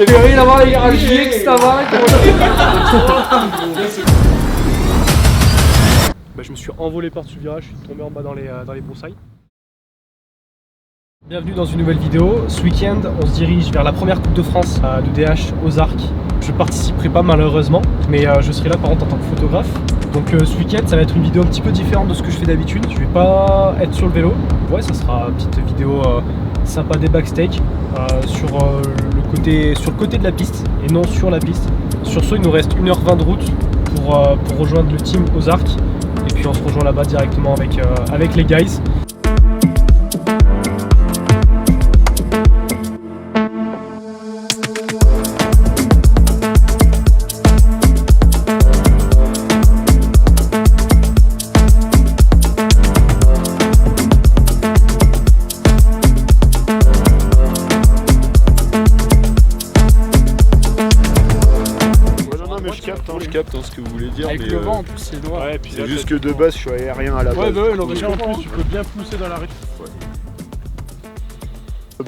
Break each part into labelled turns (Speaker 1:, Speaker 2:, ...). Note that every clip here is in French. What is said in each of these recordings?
Speaker 1: avait rien à voir avec un GX, ça va. Je me suis envolé par-dessus le virage, je suis tombé en bas dans les broussailles. Bienvenue dans une nouvelle vidéo. Ce week-end, on se dirige vers la première Coupe de France de DH aux Arcs. Je participerai pas malheureusement, mais je serai là par contre en tant que photographe. Donc ce week-end, ça va être une vidéo un petit peu différente de ce que je fais d'habitude. Je vais pas être sur le vélo. Ouais, ça sera une petite vidéo sympa des backstage sur le côté de la piste et non sur la piste. Sur ce, il nous reste 1h20 de route pour rejoindre le team aux Arcs. Et puis on se rejoint là-bas directement avec les guys.
Speaker 2: Je capte ce que vous voulez dire.
Speaker 1: Avec
Speaker 2: mais
Speaker 1: le vent en plus c'est noir.
Speaker 2: Ouais, puis
Speaker 3: c'est juste que de base je suis aérien à la base.
Speaker 2: Ouais, bah ouais, non, mais en plus tu peux bien pousser dans la région. Ouais.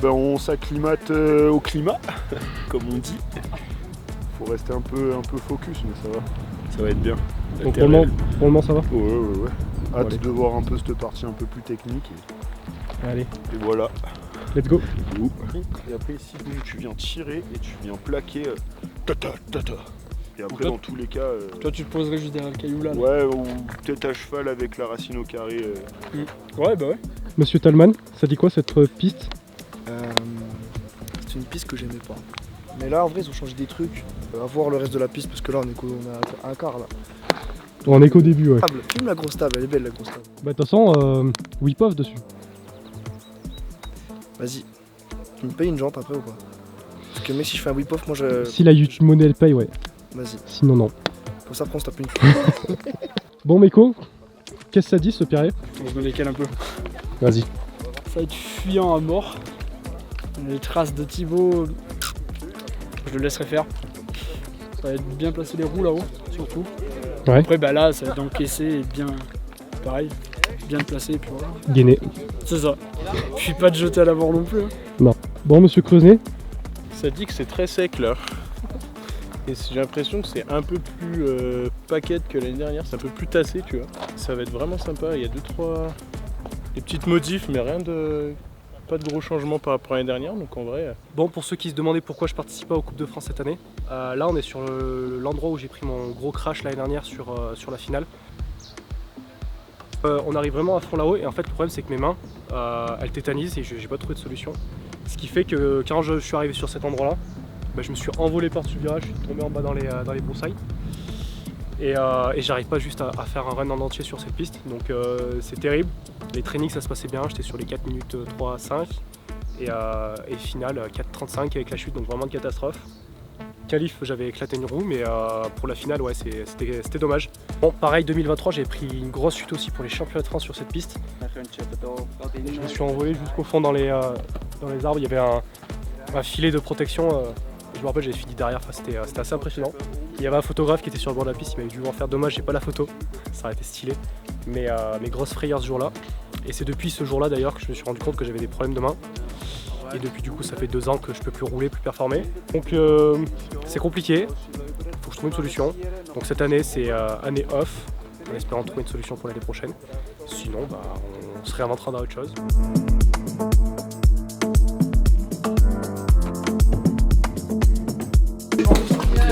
Speaker 3: Ben, on s'acclimate au climat, comme on dit. Faut rester un peu focus, mais ça va. Ça va être bien.
Speaker 1: Donc pour le moment ça va.
Speaker 3: Ouais. Hâte
Speaker 1: allez.
Speaker 3: de voir un peu cette partie un peu plus technique.
Speaker 1: Allez,
Speaker 3: Et voilà.
Speaker 1: let's go.
Speaker 3: Et après ici tu viens tirer et tu viens plaquer. Et après
Speaker 1: là,
Speaker 3: dans tous les cas.
Speaker 1: Toi tu te poserais juste derrière le caillou là.
Speaker 3: Ouais, ou peut-être à cheval avec la racine au carré.
Speaker 1: Ouais, bah ouais. Monsieur Talman, ça dit quoi cette piste?
Speaker 4: C'est une piste que j'aimais pas. Mais là en vrai ils ont changé des trucs. À voir le reste de la piste parce que là on a un quart là.
Speaker 1: On est qu'au début, ouais.
Speaker 4: Filme la grosse table, elle est belle la grosse table.
Speaker 1: Bah de toute façon, whip off dessus.
Speaker 4: Vas-y. Tu me payes une jante après ou pas? Parce que mec si je fais un whip off moi je.
Speaker 1: Si la YouTube Money elle paye, ouais.
Speaker 4: Vas-y.
Speaker 1: Sinon non.
Speaker 4: Comme ça après on se tape une.
Speaker 1: Bon Meko, qu'est-ce que ça dit ce Pierre?
Speaker 5: Je me décale un peu.
Speaker 1: Vas-y.
Speaker 5: Ça va être fuyant à mort. Les traces de Thibaut, je le laisserai faire. Ça va être bien placer les roues là-haut, surtout.
Speaker 1: Ouais.
Speaker 5: Après, bah là, ça va être d'encaisser et bien, pareil, bien placer et puis voilà.
Speaker 1: Gainé.
Speaker 5: C'est ça. Puis pas de jeter à l'avant non plus. Hein.
Speaker 1: Bon Monsieur Creuset.
Speaker 2: Ça dit que c'est très sec là. Et j'ai l'impression que c'est un peu plus paquette que l'année dernière, c'est un peu plus tassé, tu vois. Ça va être vraiment sympa, il y a 2-3 des petites modifs, mais rien de... pas de gros changements par rapport à l'année dernière, donc en vrai...
Speaker 1: Bon, pour ceux qui se demandaient pourquoi je participe pas aux Coupes de France cette année, là on est sur l'endroit où j'ai pris mon gros crash l'année dernière sur la finale. On arrive vraiment à fond là-haut et en fait le problème c'est que mes mains, elles tétanisent et j'ai pas trouvé de solution. Ce qui fait que quand je suis arrivé sur cet endroit-là, bah, je me suis envolé par-dessus le virage, je suis tombé en bas dans les broussailles. Et j'arrive pas juste à faire un run en entier sur cette piste, donc c'est terrible. Les trainings ça se passait bien, j'étais sur les 4 minutes 3-5 et finale 4-35 avec la chute, donc vraiment une catastrophe. Qualif j'avais éclaté une roue, mais pour la finale ouais c'était dommage. Bon pareil 2023 j'ai pris une grosse chute aussi pour les championnats de France sur cette piste. Je me suis envolé jusqu'au fond dans les arbres, il y avait un filet de protection. Je me rappelle j'avais fini derrière, enfin, c'était assez impressionnant. Il y avait un photographe qui était sur le bord de la piste, il m'avait dû en faire, dommage j'ai pas la photo, ça aurait été stylé. Mais mes grosses frayeurs ce jour-là. Et c'est depuis ce jour-là d'ailleurs que je me suis rendu compte que j'avais des problèmes de main. Et depuis du coup ça fait 2 ans que je peux plus rouler, plus performer. Donc c'est compliqué, faut que je trouve une solution. Donc cette année c'est année off, en espérant trouver une solution pour l'année prochaine. Sinon bah, on se réinventera dans autre chose.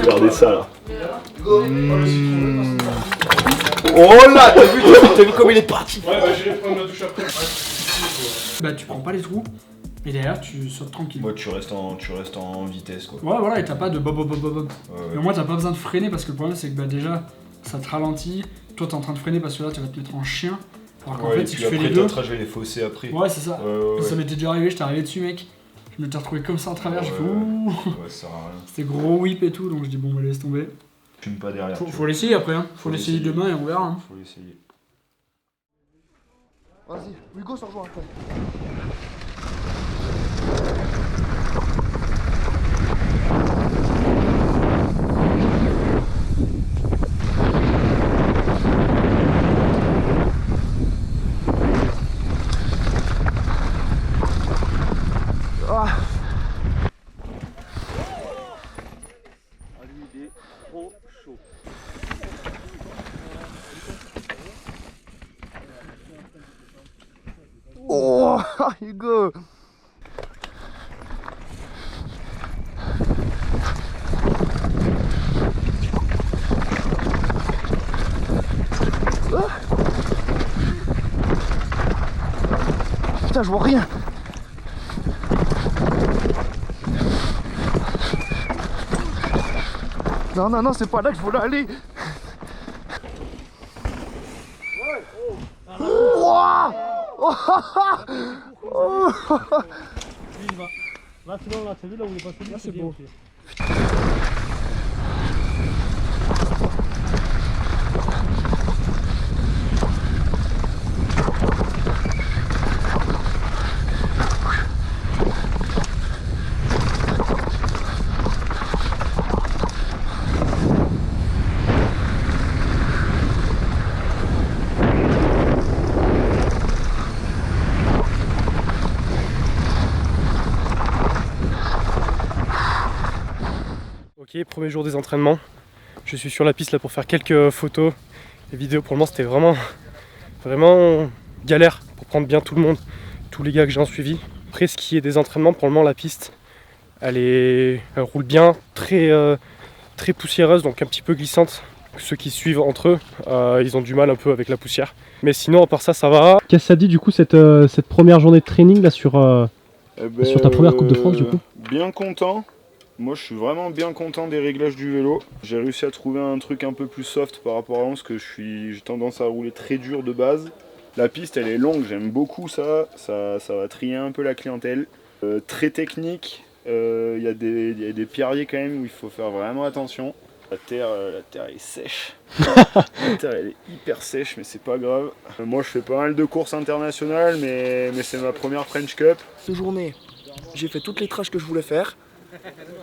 Speaker 3: Regardez ça là.
Speaker 1: Oh là, t'as vu comme il est parti.
Speaker 2: Ouais, bah je vais prendre ma douche après.
Speaker 5: Bah tu prends pas les trous et derrière tu sautes tranquille.
Speaker 6: Ouais, tu restes en vitesse quoi.
Speaker 5: Ouais voilà et t'as pas de bob.
Speaker 6: Ouais.
Speaker 5: Mais au moins t'as pas besoin de freiner parce que le problème c'est que bah déjà ça te ralentit. Toi t'es en train de freiner parce que là tu vas te mettre en chien. Alors qu'en
Speaker 6: Ouais,
Speaker 5: fait
Speaker 6: et
Speaker 5: si
Speaker 6: puis
Speaker 5: tu fais
Speaker 6: après
Speaker 5: les deux.
Speaker 6: t'attrages les fossés après.
Speaker 5: Ouais c'est ça.
Speaker 6: Ouais.
Speaker 5: Ça m'était déjà arrivé, j'étais arrivé dessus mec. Je m'étais retrouvé comme ça en travers, j'ai fait ouh.
Speaker 6: Ouais, ça sert à rien.
Speaker 5: C'était gros whip et tout, donc je dis bon bah laisse tomber.
Speaker 6: Fume pas derrière.
Speaker 5: Faut l'essayer après, hein. Faut l'essayer demain et on verra. Hein.
Speaker 6: Faut l'essayer.
Speaker 4: Vas-y, Hugo s'en rejoint après. Hugo. Putain, je vois rien. Non, non, non, c'est pas là que je voulais aller. Ouah. Oh.
Speaker 1: Là, tu vois, là, t'as vu là où il est passé? Là, c'est beau. Ok, premier jour des entraînements. Je suis sur la piste là pour faire quelques photos et vidéos. Pour le moment, c'était vraiment galère pour prendre bien tout le monde, tous les gars que j'ai en suivi. Après, ce qui est des entraînements, pour le moment, la piste, elle roule bien, très poussiéreuse, donc un petit peu glissante. Ceux qui suivent entre eux, ils ont du mal un peu avec la poussière. Mais sinon, à part ça, ça va. Qu'est-ce que ça dit du coup cette première journée de training là sur ta première Coupe de France du coup?
Speaker 3: Bien content. Moi je suis vraiment bien content des réglages du vélo. J'ai réussi à trouver un truc un peu plus soft par rapport à avant parce que j'ai tendance à rouler très dur de base. La piste elle est longue, j'aime beaucoup ça va trier un peu la clientèle. Très technique, il y a des pierriers quand même où il faut faire vraiment attention. La terre est sèche. La terre elle est hyper sèche mais c'est pas grave. Moi je fais pas mal de courses internationales mais c'est ma première French Cup.
Speaker 4: Cette journée, j'ai fait toutes les trashs que je voulais faire.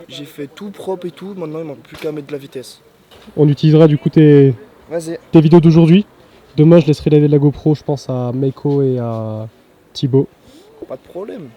Speaker 4: J'ai fait tout propre et tout. Maintenant, il manque plus qu'à mettre de la vitesse.
Speaker 1: On utilisera du coup tes vidéos d'aujourd'hui. Demain, je laisserai la GoPro, je pense, à Meiko et à Thibaut.
Speaker 4: Pas de problème.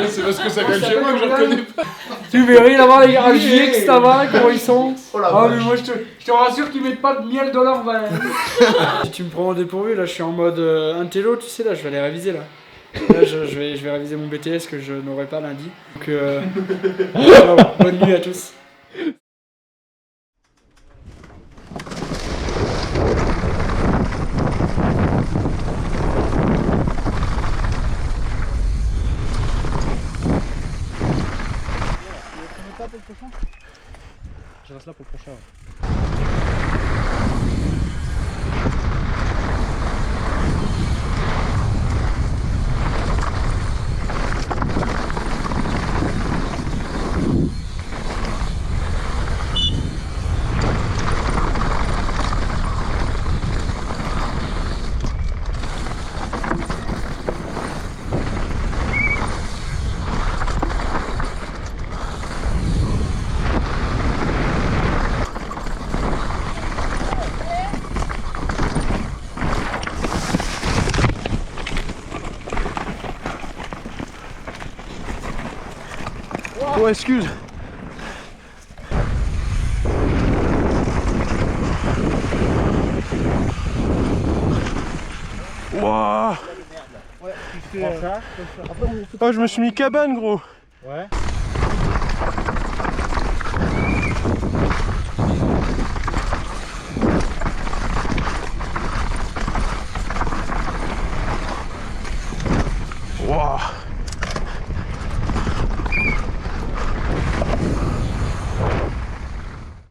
Speaker 2: C'est parce que ça vient de chez moi que je reconnais pas.
Speaker 5: Tu verrais là-bas les gars, GX là-bas, comment ils sont. Ah mais moi je te rassure qu'ils mettent pas de miel dans leur vin. Si tu me prends au dépourvu, là je suis en mode intello, tu sais, là je vais aller réviser là. Là je vais réviser mon BTS que je n'aurai pas lundi. Donc bonne nuit à tous.
Speaker 1: Je reste là pour le prochain.
Speaker 2: Ouais, excuse. Wouah. Oh, je me suis mis cabane, gros.
Speaker 5: Ouais.
Speaker 2: Wouah.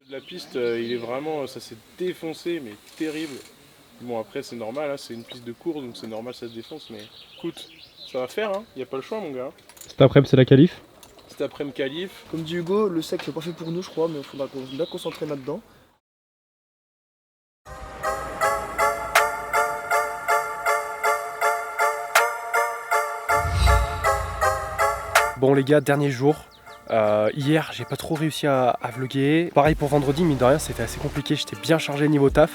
Speaker 2: La piste, il est vraiment, ça s'est défoncé, mais terrible. Bon, après c'est normal, hein, c'est une piste de cours, donc c'est normal ça se défonce, mais écoute, ça va faire, hein, y a pas le choix mon gars.
Speaker 1: Cet après-midi c'est la qualif.
Speaker 2: Cet après-midi qualif.
Speaker 4: Comme dit Hugo, le sec c'est pas fait pour nous je crois, mais il faudra qu'on bien concentrer là-dedans.
Speaker 1: Bon les gars, dernier jour. Hier j'ai pas trop réussi à vlogger. Pareil pour vendredi, mine de rien c'était assez compliqué, j'étais bien chargé niveau taf.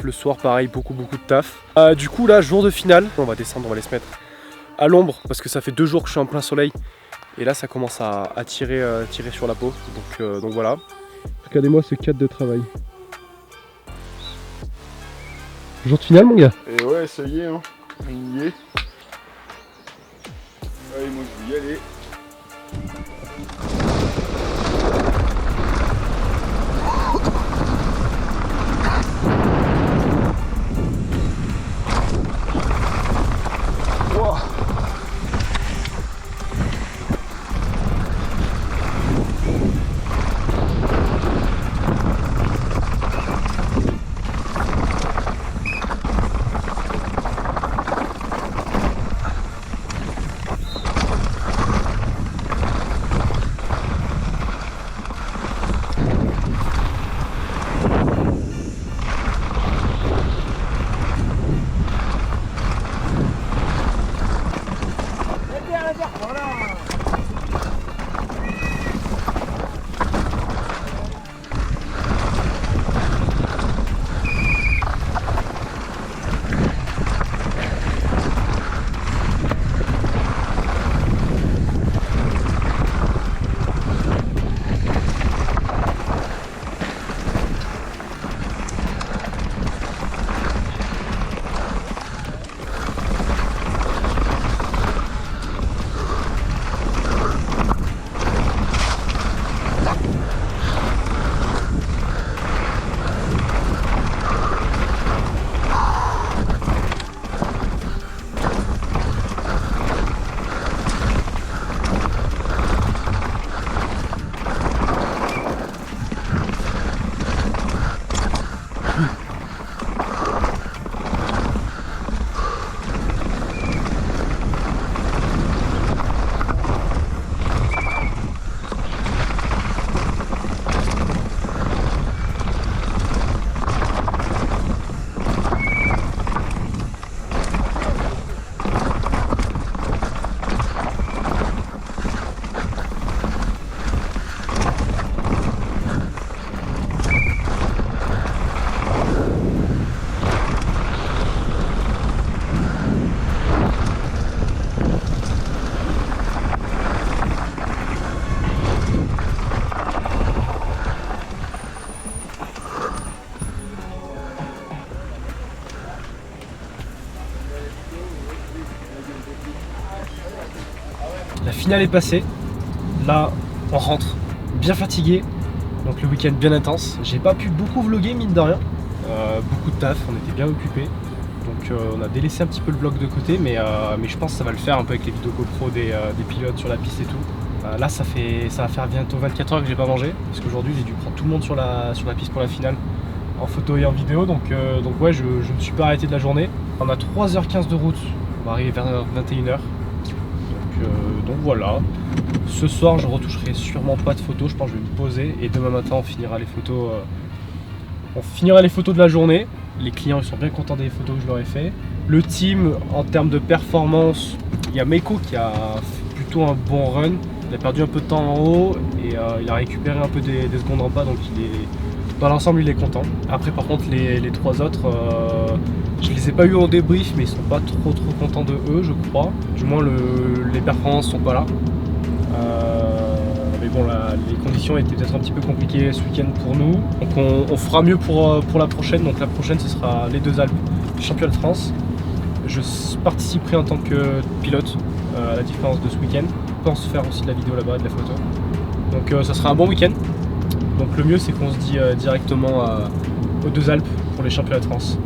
Speaker 1: Le soir pareil, beaucoup de taf. Du coup là, jour de finale, on va descendre, on va aller se mettre à l'ombre parce que ça fait 2 jours que je suis en plein soleil. Et là ça commence à tirer sur la peau. Donc voilà. Regardez-moi ce cadre de travail. Jour de finale mon gars.
Speaker 3: Et ouais, ça y est, hein. On y est. Allez, moi je vais y aller.
Speaker 1: La finale est passée. Là, on rentre bien fatigué. Donc le week-end bien intense. J'ai pas pu beaucoup vlogger mine de rien. Beaucoup de taf, on était bien occupés. Donc on a délaissé un petit peu le vlog de côté, mais je pense que ça va le faire un peu avec les vidéos GoPro des pilotes sur la piste et tout. Là ça va faire bientôt 24 heures que j'ai pas mangé, parce qu'aujourd'hui j'ai dû prendre tout le monde sur la piste pour la finale, en photo et en vidéo, donc ouais je me suis pas arrêté de la journée. On a 3h15 de route, on va arriver vers 21h. Donc voilà. Ce soir je retoucherai sûrement pas de photos, je pense que je vais me poser et demain matin on finira les photos. On finira les photos de la journée. Les clients ils sont bien contents des photos que je leur ai fait. Le team en termes de performance, il y a Meiko qui a fait plutôt un bon run. Il a perdu un peu de temps en haut et il a récupéré un peu des secondes en bas, donc dans l'ensemble il est content. Après par contre les 3 autres, je les ai pas eu en débrief, mais ils sont pas trop contents de eux je crois. Du moins les performances sont pas là. Mais bon, les conditions étaient peut-être un petit peu compliquées ce week-end pour nous. Donc on fera mieux pour la prochaine. Donc la prochaine, ce sera les Deux Alpes, championnat de France. Je participerai en tant que pilote, à la différence de ce week-end. Je pense faire aussi de la vidéo là-bas et de la photo. Donc ça sera un bon week-end. Donc le mieux, c'est qu'on se dit directement aux Deux Alpes pour les championnats de France.